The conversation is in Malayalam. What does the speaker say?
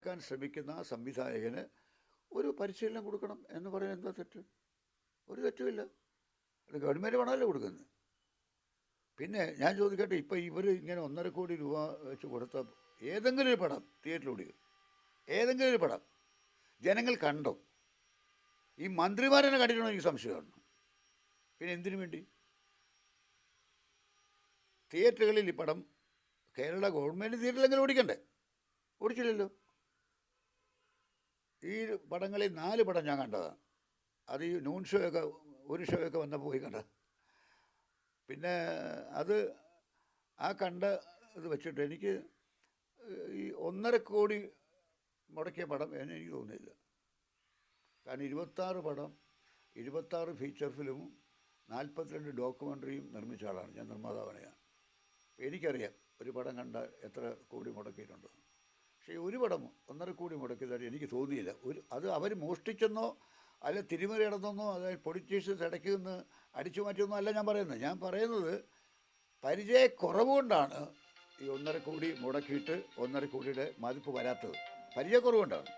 ഉണ്ടാക്കാൻ ശ്രമിക്കുന്ന സംവിധായകന് ഒരു പരിശീലനം കൊടുക്കണം എന്ന് പറയാൻ എന്താ തെറ്റ്? ഒരു തെറ്റുമില്ല. അത് ഗവൺമെൻറ് പണമല്ലേ കൊടുക്കുന്നത്. പിന്നെ ഞാൻ ചോദിക്കട്ടെ, ഇപ്പോൾ ഇവർ ഇങ്ങനെ 1.5 കോടി രൂപ വെച്ച് കൊടുത്ത ഏതെങ്കിലും ഒരു പടം തിയേറ്ററിലൂടെ, ഏതെങ്കിലും ഒരു പടം ജനങ്ങൾ കണ്ടോ? ഈ മന്ത്രിമാരെന്നെ കണ്ടിട്ടുണ്ടോ എനിക്ക് സംശയമാണ്. പിന്നെ എന്തിനു വേണ്ടി തിയേറ്ററുകളിൽ ഈ പടം കേരള ഗവൺമെൻറ് തിയേറ്ററിലെങ്കിലും ഓടിക്കണ്ടേ? ഓടിച്ചില്ലല്ലോ. ഈ പടങ്ങളിൽ 4 പടം ഞാൻ കണ്ടതാണ്. അത് ഈ നൂൺ ഷോയൊക്കെ ഒരു ഷോയൊക്കെ വന്നപ്പോൾ പോയി കണ്ട. പിന്നെ അത് ആ കണ്ട ഇത് വെച്ചിട്ട് എനിക്ക് ഈ 1.5 കോടി മുടക്കിയ പടം എന്ന് എനിക്ക് തോന്നുന്നില്ല. കാരണം 26 പടം, 26 ഫീച്ചർ ഫിലിമും 42 ഡോക്യുമെൻ്ററിയും നിർമ്മിച്ച ആളാണ് ഞാൻ. നിർമ്മാതാവാണ് ഞാൻ. എനിക്കറിയാം ഒരു പടം കണ്ട എത്ര കോടി മുടക്കിയിട്ടുണ്ട്. പക്ഷേ ഒരു പടം 1.5 കോടി മുടക്കിയതായിട്ട് എനിക്ക് തോന്നിയില്ല. അത് അവർ മോഷ്ടിച്ചെന്നോ അല്ല തിരിമറി നടന്നെന്നോ അതായത് പൊളിറ്റീഷ്യൻസ് ഇടയ്ക്ക് നിന്ന് അടിച്ചു മാറ്റിയൊന്നും അല്ല ഞാൻ പറയുന്നത് പരിചയക്കുറവ് കൊണ്ടാണ് ഈ 1.5 കോടി മുടക്കിയിട്ട് 1.5 കോടിയുടെ മതിപ്പ് വരാത്തത്. പരിചയക്കുറവ് കൊണ്ടാണ്.